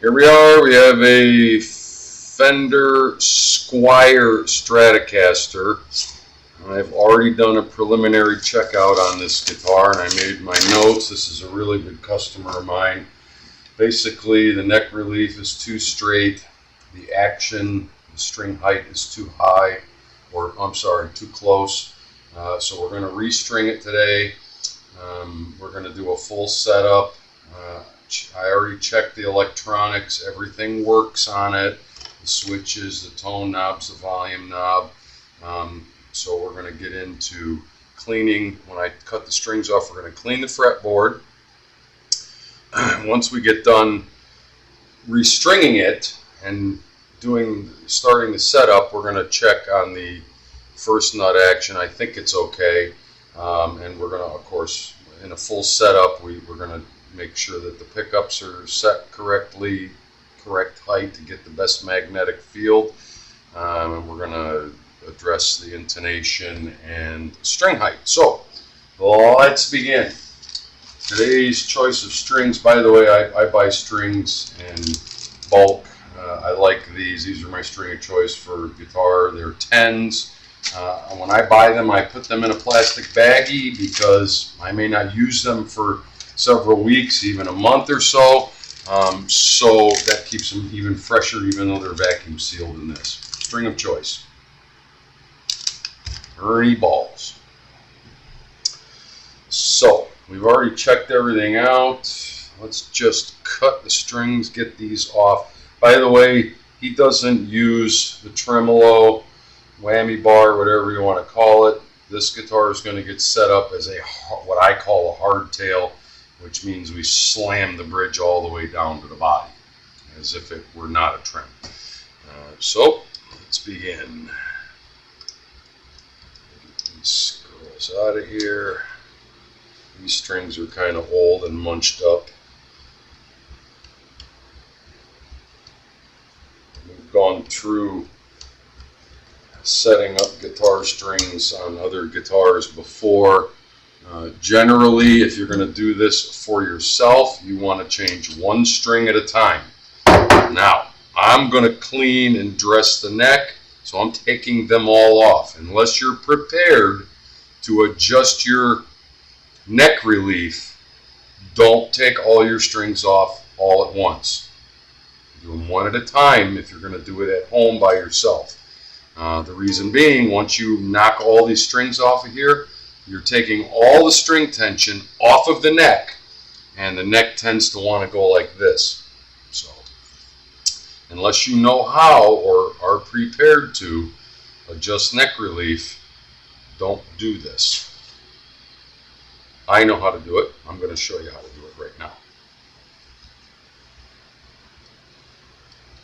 Here we are. We have a Fender Squire Stratocaster. I've already done a preliminary checkout on this guitar and I made my notes. This is a really good customer of mine. Basically, the neck relief is too straight. The action, the string height is too high, or I'm sorry, too close. So we're going to restring it today. We're going to do a full setup. I already checked the electronics. Everything works on it. The switches, the tone knobs, the volume knob. So we're going to get into cleaning. When I cut the strings off, we're going to clean the fretboard. Once we get done restringing it and starting the setup, we're going to check on the first nut action. I think it's okay. And we're going to, of course, in a full setup, we're going to make sure that the pickups are set correctly, correct height to get the best magnetic field. And we're going to address the intonation and string height. So let's begin. Today's choice of strings, by the way, I buy strings in bulk. I like these. These are my string of choice for guitar. They're 10s. When I buy them, I put them in a plastic baggie because I may not use them for several weeks, even a month or so. So that keeps them even fresher, even though they're vacuum sealed in this. String of choice. Ernie balls. So we've already checked everything out. Let's just cut the strings, get these off. By the way, he doesn't use the tremolo, whammy bar, whatever you want to call it. This guitar is going to get set up as what I call a hardtail, which means we slam the bridge all the way down to the body, as if it were not a trem. So let's begin. Get these screws out of here. These strings are kind of old and munched up. We've gone through setting up guitar strings on other guitars before. Generally, if you're going to do this for yourself, you want to change one string at a time. Now, I'm going to clean and dress the neck, so I'm taking them all off. Unless you're prepared to adjust your neck relief, don't take all your strings off all at once. Do them one at a time if you're going to do it at home by yourself. The reason being, once you knock all these strings off of here, you're taking all the string tension off of the neck, and the neck tends to want to go like this. So, unless you know how or are prepared to adjust neck relief, don't do this. I know how to do it. I'm going to show you how to do it right now.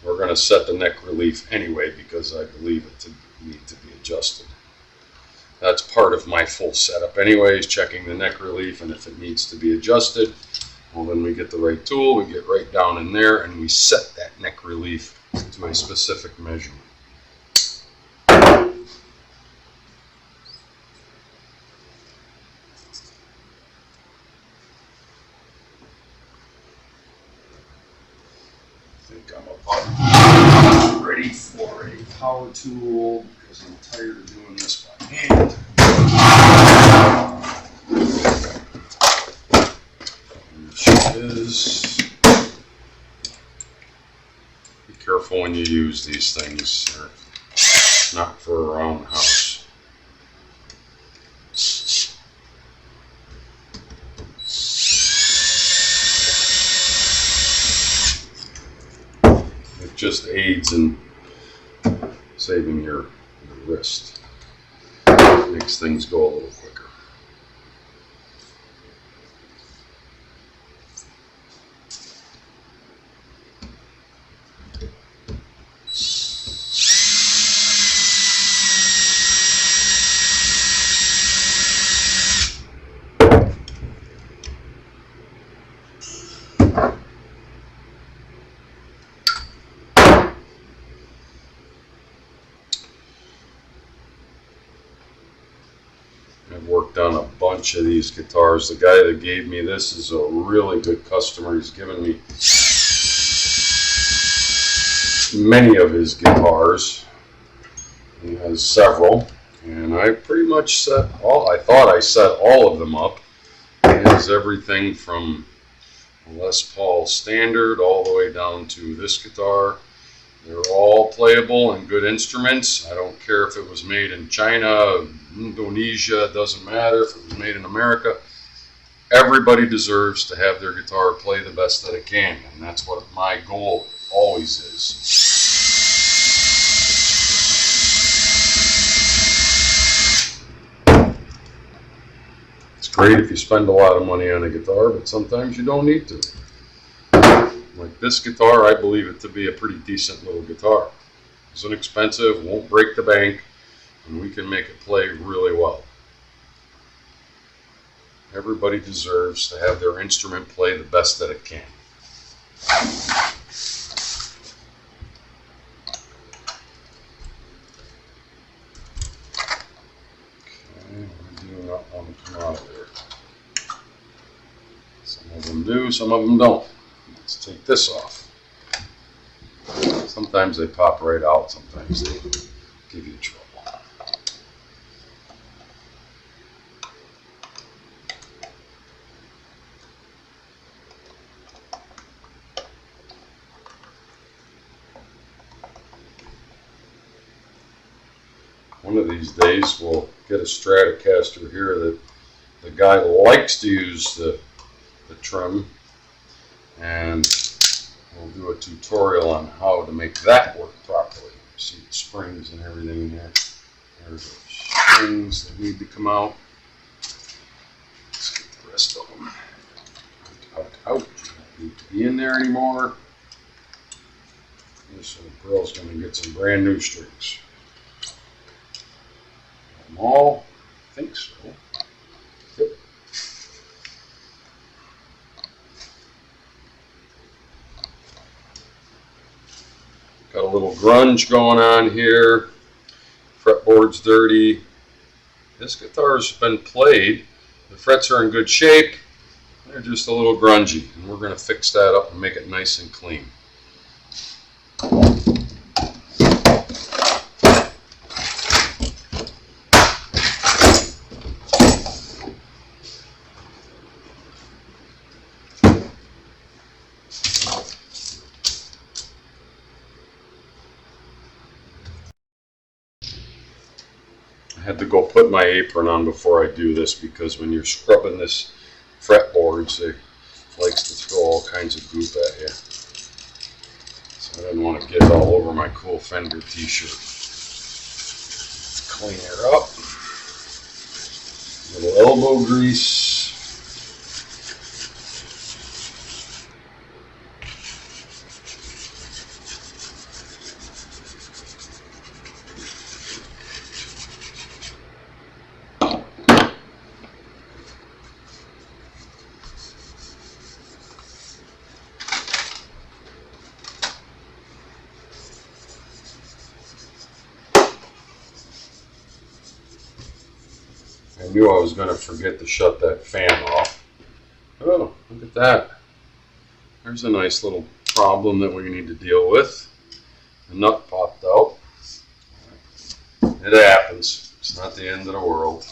We're going to set the neck relief anyway because I believe it to need to be adjusted. That's part of my full setup anyways, checking the neck relief, and if it needs to be adjusted, well, then we get the right tool, we get right down in there, and we set that neck relief to a specific measurement. I think I'm about ready for a power tool because I'm tired of doing this by hand. Be careful when you use these things. They're not for around the house. It just aids in saving your wrist. Makes things go a little quicker. I've worked on a bunch of these guitars. The guy that gave me this is a really good customer. He's given me many of his guitars. He has several, and I pretty much set all, I thought I set all of them up. He has everything from Les Paul standard all the way down to this guitar. They're all playable and good instruments. I don't care if it was made in China, Indonesia, it doesn't matter if it was made in America. Everybody deserves to have their guitar play the best that it can, and that's what my goal always is. It's great if you spend a lot of money on a guitar, but sometimes you don't need to. Like this guitar, I believe it to be a pretty decent little guitar. It's inexpensive, won't break the bank, and we can make it play really well. Everybody deserves to have their instrument play the best that it can. Okay, I do not want to come out of there. Some of them do, some of them don't. Let's take this off. Sometimes they pop right out, sometimes they give you trouble. One of these days we'll get a Stratocaster here that the guy likes to use the trim, and we'll do a tutorial on how to make that work properly. See the springs and everything in there. There's the springs that need to come out. Let's get the rest of them out. Don't need to be in there anymore. This little girl's going to get some brand new strings. Them all? I think so. Yep. Got a little grunge going on here. Fretboard's dirty. This guitar's been played. The frets are in good shape. They're just a little grungy, and we're going to fix that up and make it nice and clean. I had to go put my apron on before I do this, because when you're scrubbing this fretboards, it likes to throw all kinds of goop at you. So I didn't want to get it all over my cool Fender t-shirt. Clean her up. A little elbow grease. I knew I was going to forget to shut that fan off. Oh, look at that. There's a nice little problem that we need to deal with. The nut popped out. It happens. It's not the end of the world.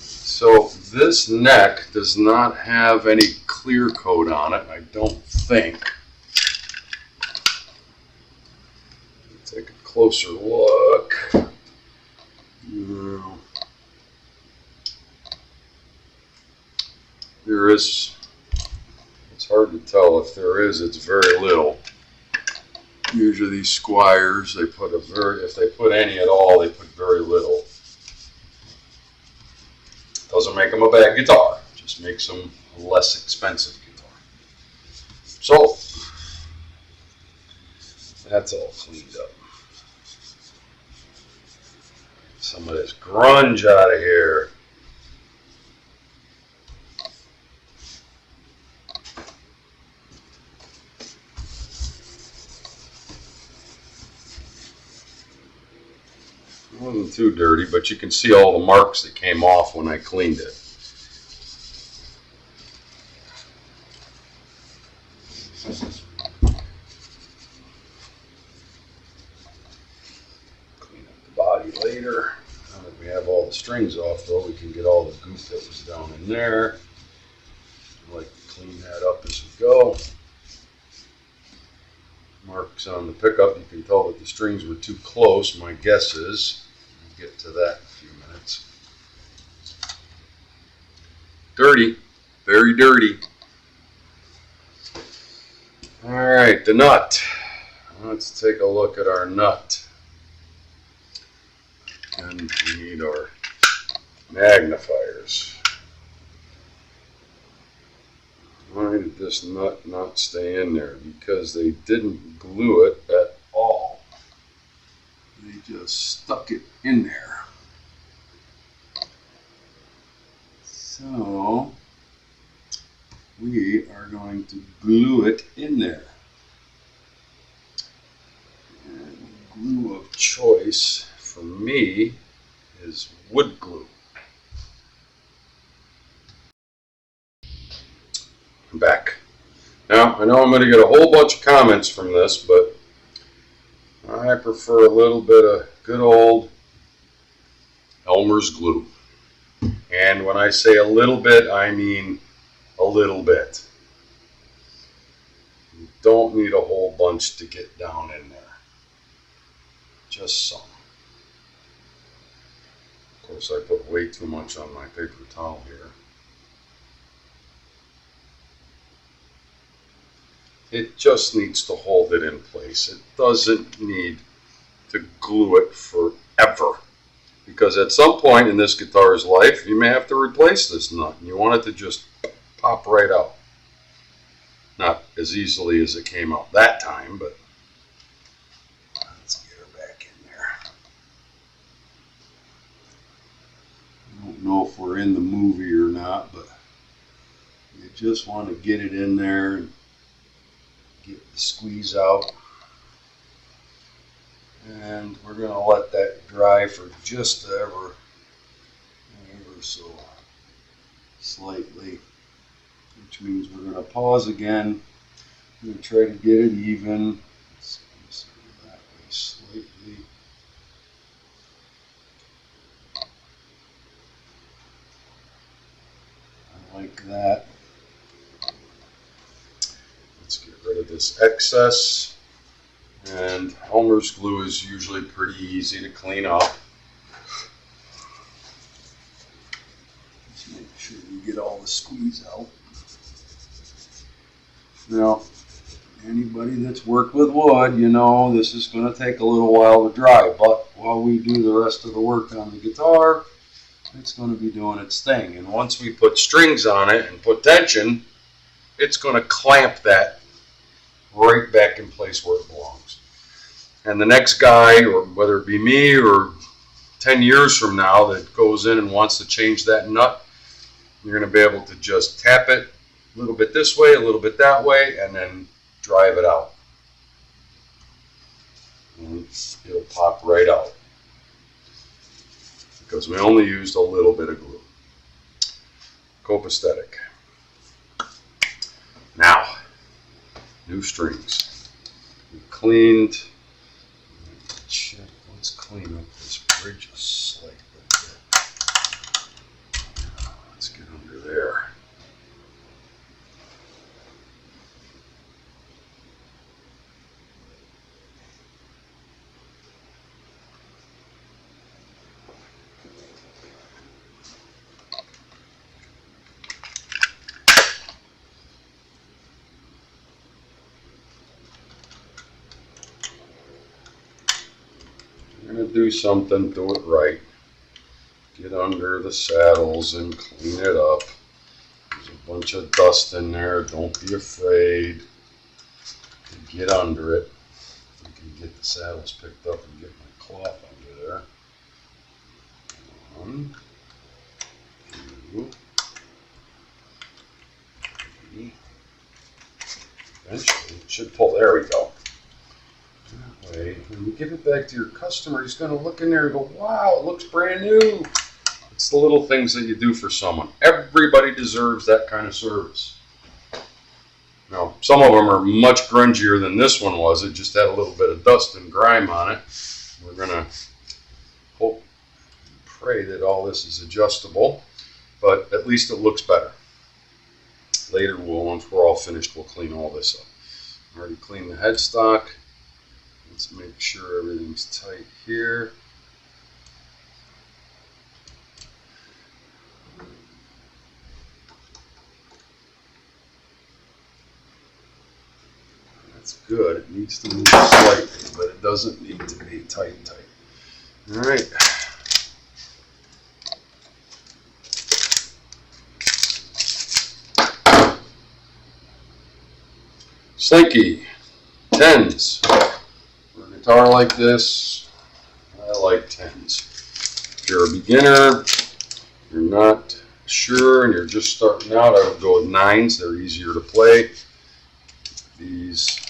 So this neck does not have any clear coat on it, I don't think. Let's take a closer look. There is, it's hard to tell. If there is, it's very little. Usually these Squires, they put a very, if they put any at all, they put very little. Doesn't make them a bad guitar, just makes them a less expensive guitar. So, that's all cleaned up. Some of this grunge out of here. It wasn't too dirty, but you can see all the marks that came off when I cleaned it. strings off though, we can get all the goof that was down in there. I like to clean that up as we go. Marks on the pickup, you can tell that the strings were too close. My guess is, we'll get to that in a few minutes. Dirty, very dirty. All right, the nut. Let's take a look at our nut. And we need our magnifiers. Why did this nut not stay in there? Because they didn't glue it at all. They just stuck it in there. So we are going to glue it in there. And glue of choice for me is wood glue. I'm back. Now, I know I'm going to get a whole bunch of comments from this, but I prefer a little bit of good old Elmer's glue. And when I say a little bit, I mean a little bit. You don't need a whole bunch to get down in there. Just some. Of course, I put way too much on my paper towel here. It just needs to hold it in place. It doesn't need to glue it forever. Because at some point in this guitar's life, you may have to replace this nut. And you want it to just pop right out. Not as easily as it came out that time, but let's get her back in there. I don't know if we're in the movie or not, but you just want to get it in there and get the squeeze out. And we're going to let that dry for just ever so slightly, which means we're going to pause again. I'm going to try to get it even. Let's go that way slightly. I like that. Let's get rid of this excess. And Elmer's glue is usually pretty easy to clean up. Just make sure you get all the squeeze out. Now, anybody that's worked with wood, you know this is going to take a little while to dry. But while we do the rest of the work on the guitar, it's going to be doing its thing. And once we put strings on it and put tension, it's going to clamp that right back in place where it belongs. And the next guy, or whether it be me or 10 years from now, that goes in and wants to change that nut, you're going to be able to just tap it a little bit this way, a little bit that way, and then drive it out. And it'll pop right out. Because we only used a little bit of glue. Copacetic. Now, new strings. We cleaned. Check. Let's clean up this bridge a slight bit. Let's get under there. Do something, do it right. Get under the saddles and clean it up. There's a bunch of dust in there. Don't be afraid to get under it. You can get the saddles picked up and get my cloth under there. 1, 2, 3. Eventually, it should pull. There we go. That way, when you give it back to your customer, he's going to look in there and go, wow, it looks brand new. It's the little things that you do for someone. Everybody deserves that kind of service. Now, some of them are much grungier than this one was. It just had a little bit of dust and grime on it. We're going to hope and pray that all this is adjustable, but at least it looks better. Later, once we're all finished, we'll clean all this up. I already cleaned the headstock. Let's make sure everything's tight here. That's good. It needs to move slightly, but it doesn't need to be tight. All right. Slinky, 10s. For a guitar like this, I like 10s. If you're a beginner, you're not sure, and you're just starting out, I would go with 9s. They're easier to play. These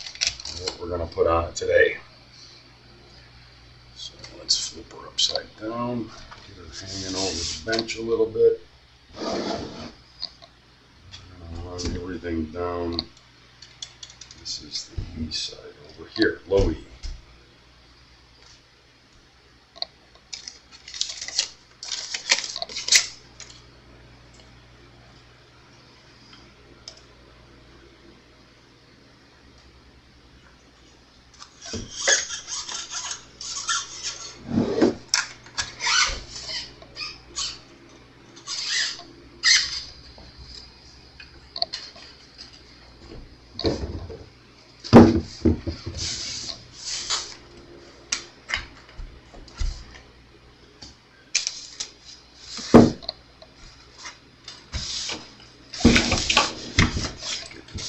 are what we're going to put on it today. So let's flip her upside down, get her hanging over the bench a little bit. Run everything down. This is the E side over here, low E.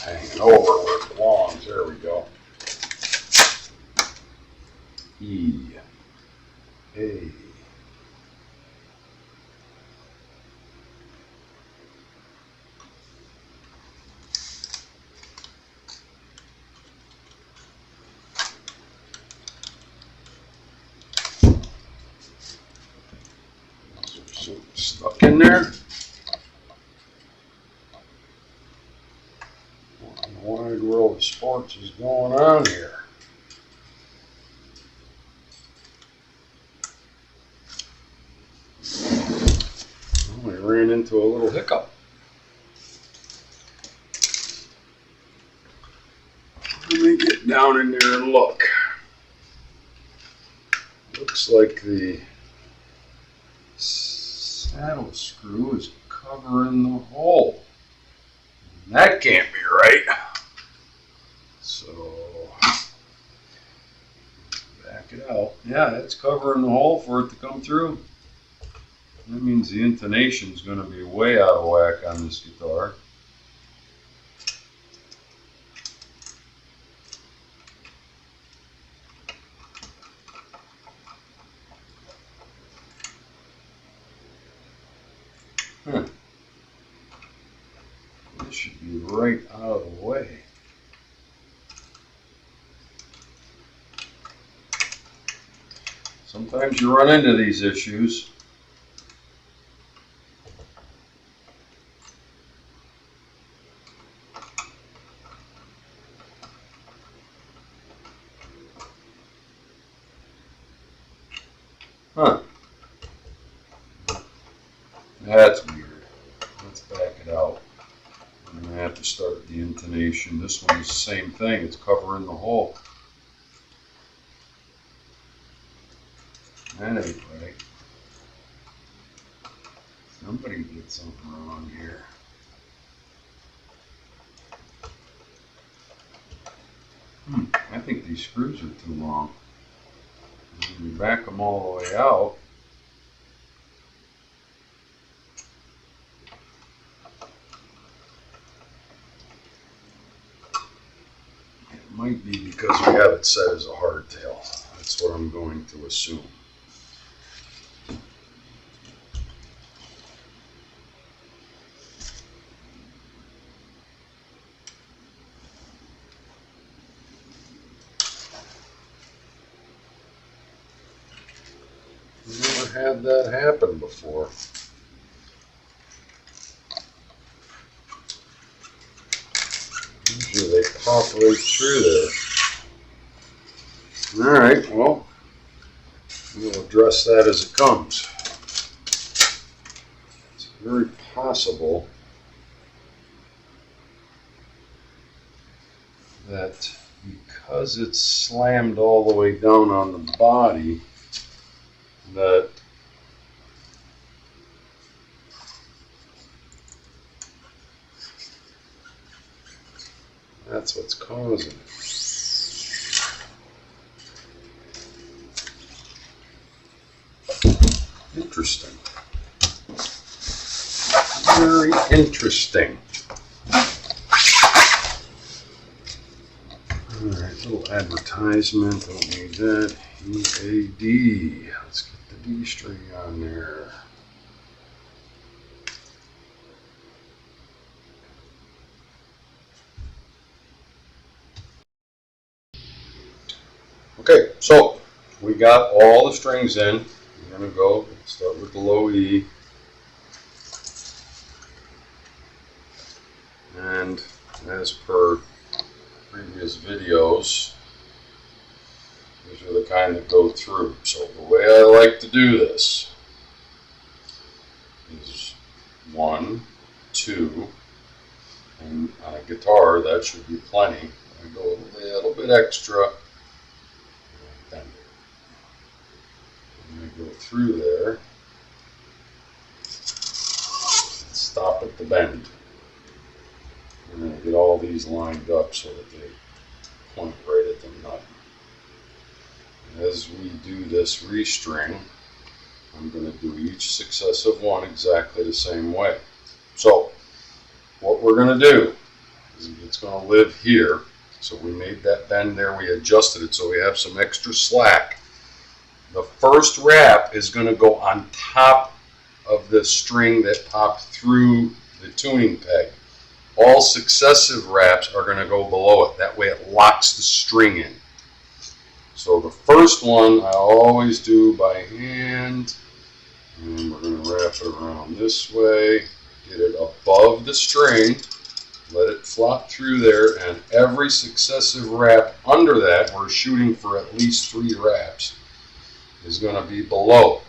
Hanging over where it belongs. There we go. E, A. Stuck in there. What in the wide world of sports is going on here? Well, we ran into a little hiccup. Let me get down in there and look. Looks like the saddle screw is covering the hole. And that can't be right. So, back it out. Yeah, it's covering the hole for it to come through. That means the intonation is going to be way out of whack on this guitar. This should be right out of the way. Sometimes you run into these issues. Huh. That's weird. Let's back it out. I'm going to have to start the intonation. This one is the same thing. It's covering the hole. That ain't right. Somebody did something wrong here. I think these screws are too long. When you back them all the way out, it might be because we have it set as a hardtail. That's what I'm going to assume. Never had that happen before. Usually they pop right through there. Alright, well, we'll address that as it comes. very possible that because it's slammed all the way down on the body, that that's what's causing it. Interesting. Very interesting. Alright, little advertisement. Don't need that. EAD. Let's get the D string on there. Okay, so we got all the strings in. We're going to go start with the low E. And as per previous videos, these are the kind that go through. So the way I like to do this is 1, 2, and on a guitar that should be plenty. I go a little bit extra. And I go through there and stop at the bend. We're going to get all these lined up so that they point right at the nut. As we do this restring, I'm going to do each successive one exactly the same way. So what we're going to do is it's going to live here. So we made that bend there, we adjusted it so we have some extra slack. The first wrap is going to go on top of the string that popped through the tuning peg. All successive wraps are going to go below it. That way it locks the string in. So the first one I always do by hand. And we're going to wrap it around this way. Get it above the string. Let it flop through there. And every successive wrap under that, we're shooting for at least 3 wraps, is going to be below.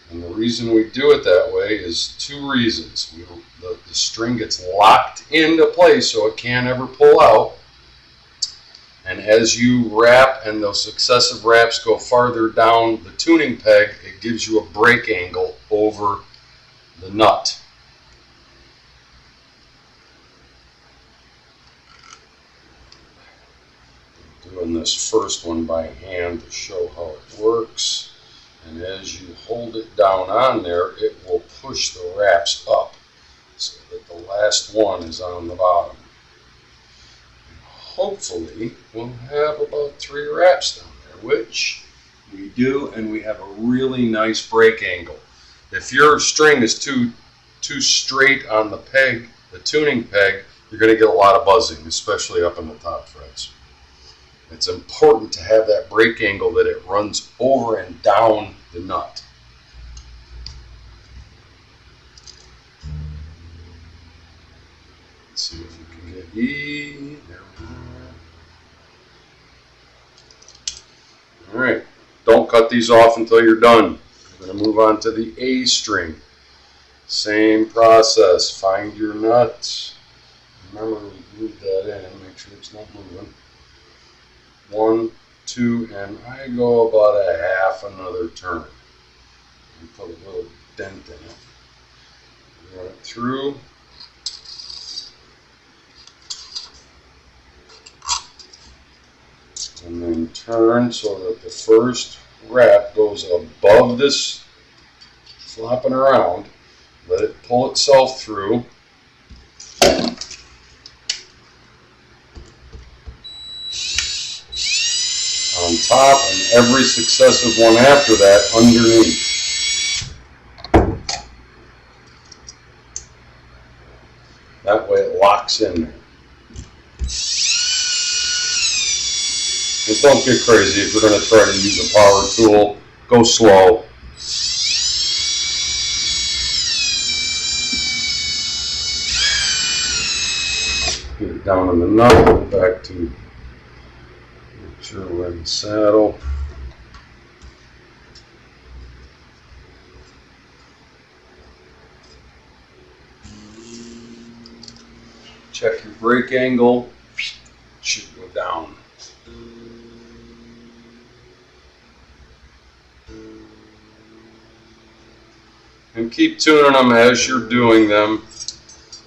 And the reason we do it that way is 2 reasons. The string gets locked into place so it can't ever pull out. And as you wrap and those successive wraps go farther down the tuning peg, it gives you a break angle over the nut. I'm doing this first one by hand to show how it works. And as you hold it down on there, it will push the wraps up so that the last one is on the bottom. And hopefully, we'll have about 3 wraps down there, which we do, and we have a really nice break angle. If your string is too straight on the peg, the tuning peg, you're going to get a lot of buzzing, especially up in the top frets. It's important to have that break angle that it runs over and down the nut. Let's see if we can get E. There we are. All right. Don't cut these off until you're done. We're going to move on to the A string. Same process. Find your nut. Remember, we glued that in. Make sure it's not moving. 1, 2, and I go about a half another turn. And put a little dent in it. Run it through. And then turn so that the first wrap goes above this flopping around. Let it pull itself through. On top, and every successive one after that underneath. That way it locks in there. And don't get crazy if you're going to try to use a power tool. Go slow. Get it down on the nut, back to make sure we're in the saddle. Check your brake angle. Should go down. And keep tuning them as you're doing them,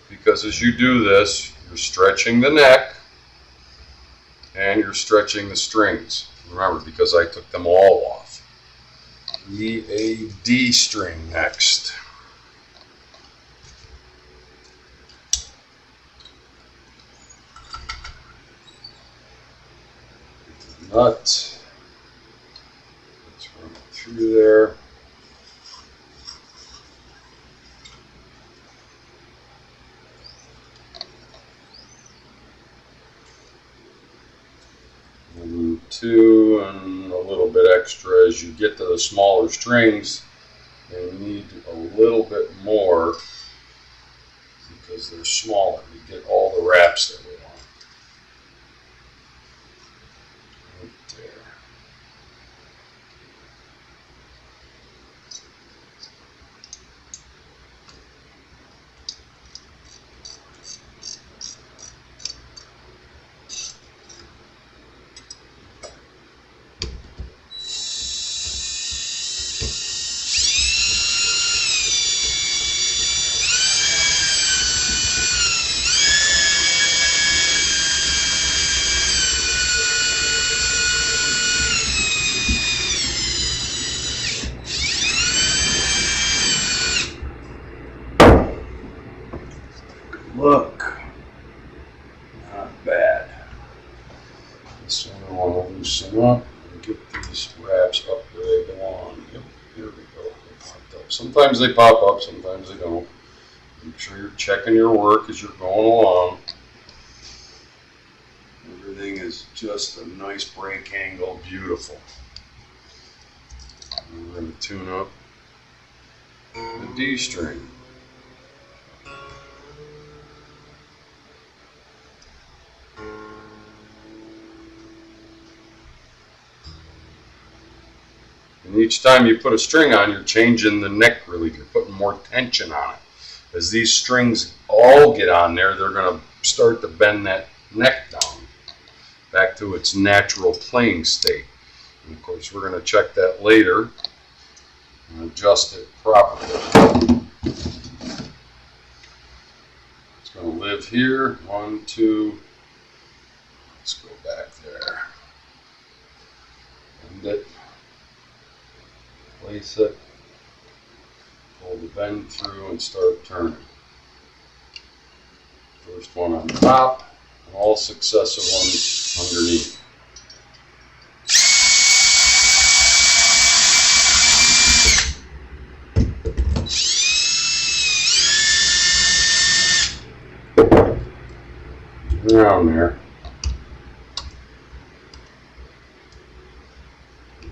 because as you do this, you're stretching the neck and you're stretching the strings. Remember, because I took them all off. E, A, D string next. Nut. Let's run it through there. And 2 and a little bit extra as you get to the smaller strings. They need a little bit more because they're smaller. You get all the wraps that we want. Right there. Look, not bad. This one I want to loosen up and get these wraps up where they belong. Yep, here we go. They popped up. Sometimes they pop up, sometimes they don't. Make sure you're checking your work as you're going along. Everything is just a nice brake angle, beautiful. And we're going to tune up the D string. And each time you put a string on, you're changing the neck relief. You're putting more tension on it. As these strings all get on there, they're going to start to bend that neck down back to its natural playing state. And of course, we're going to check that later and adjust it properly. It's going to live here. 1, 2. Let's go back there. Bend it. Place it, pull the bend through and start turning. First one on top, and all successive ones underneath. Around there.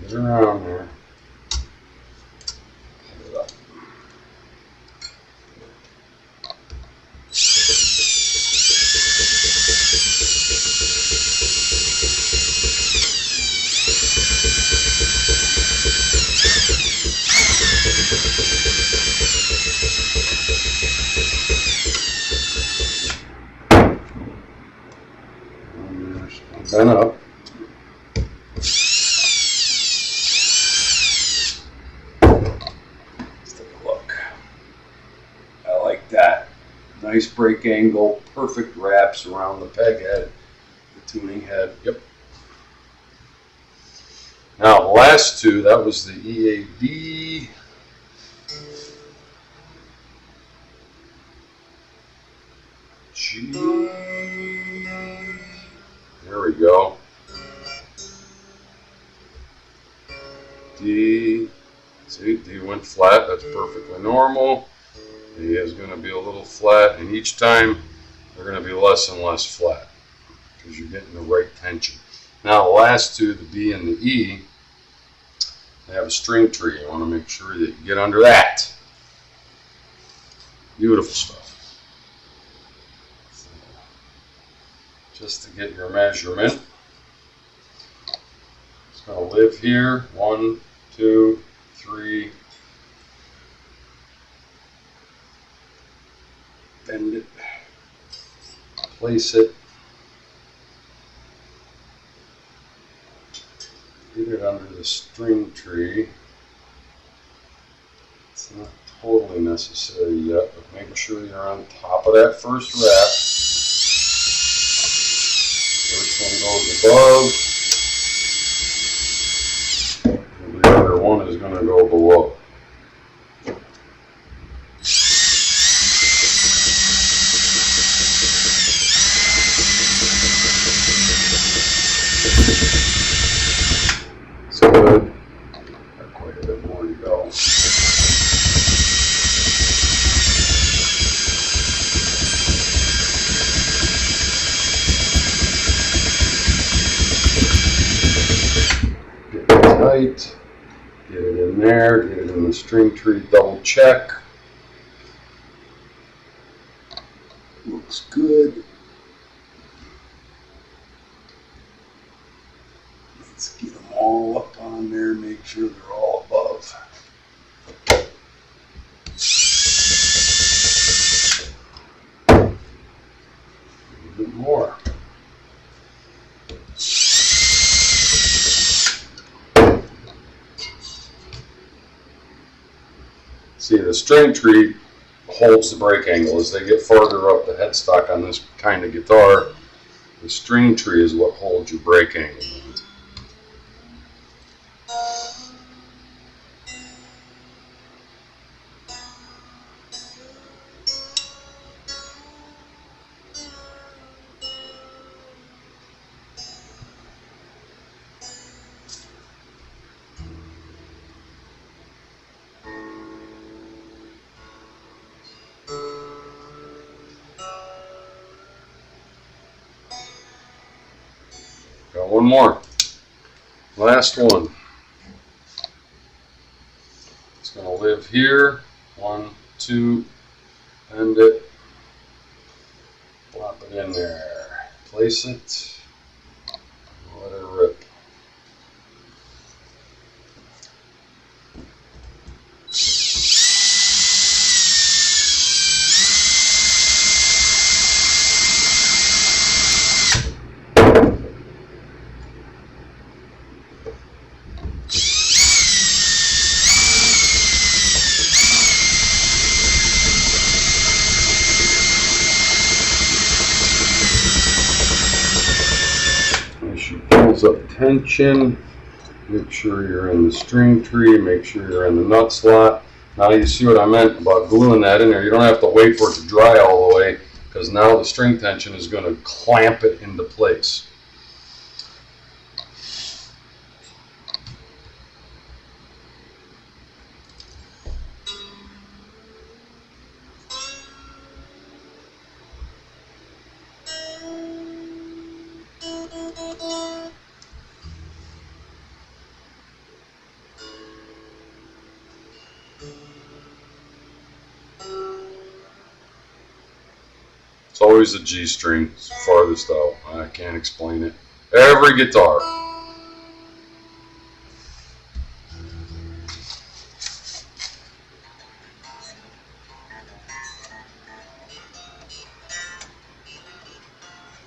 Get around there. Bent up. Let's take a look. I like that. Nice brake angle, perfect wraps around the peg head, the tuning head. Yep. Now the last two, that was the EAD. G. There we go. D. See, D went flat. That's perfectly normal. D is going to be a little flat, and each time they're going to be less and less flat because you're getting the right tension. Now the last two, the B and the E, they have a string tree. You want to make sure that you get under that. Beautiful stuff. Just to get your measurement. It's going to live here. 1, 2, 3. Bend it. place it. Get it under the string tree. It's not totally necessary yet, but make sure you're on top of that first rack. First one goes above, and the other one is going to go below. So good. Got quite a bit more to go. Get it tight. Get it in there. Get it in the string tree. Double check. Looks good. Let's get them all up on there, make sure they're all above. A little bit more. See, the string tree holds the brake angle. As they get farther up the headstock on this kind of guitar, the string tree is what holds your brake angle. Got one more. Last one. It's going to live here. 1, 2, end it. Plop it in there. Place it. Let it rip. Pulls up tension. Make sure you're in the string tree. Make sure you're in the nut slot. Now you see what I meant about gluing that in there. You don't have to wait for it to dry all the way, because now the string tension is going to clamp it into place. It's always the G string, it's farthest out. I can't explain it. Every guitar.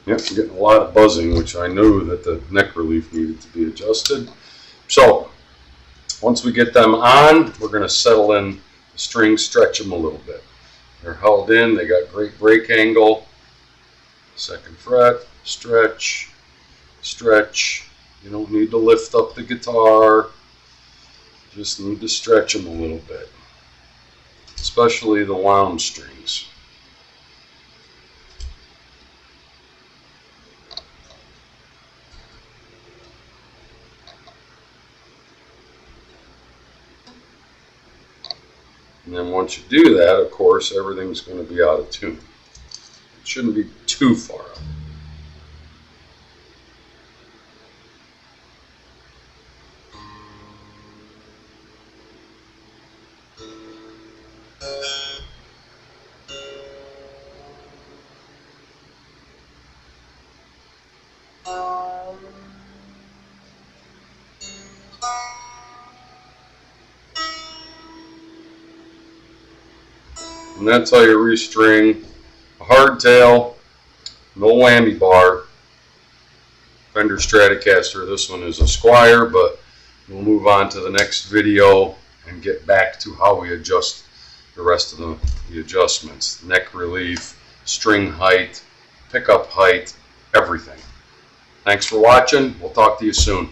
Yep, I'm getting a lot of buzzing, which I knew that the neck relief needed to be adjusted. So, once we get them on, we're going to settle in the strings, stretch them a little bit. They're held in, they got great break angle. Second fret, stretch, stretch. You don't need to lift up the guitar. Just need to stretch them a little bit. Especially the wound strings. And then once you do that, of course, everything's going to be out of tune. It shouldn't be too far out. And that's how you restring a hardtail no whammy bar. Fender Stratocaster. This one is a Squire, but we'll move on to the next video and get back to how we adjust the rest of the adjustments. Neck relief, string height, pickup height, everything. Thanks for watching. We'll talk to you soon.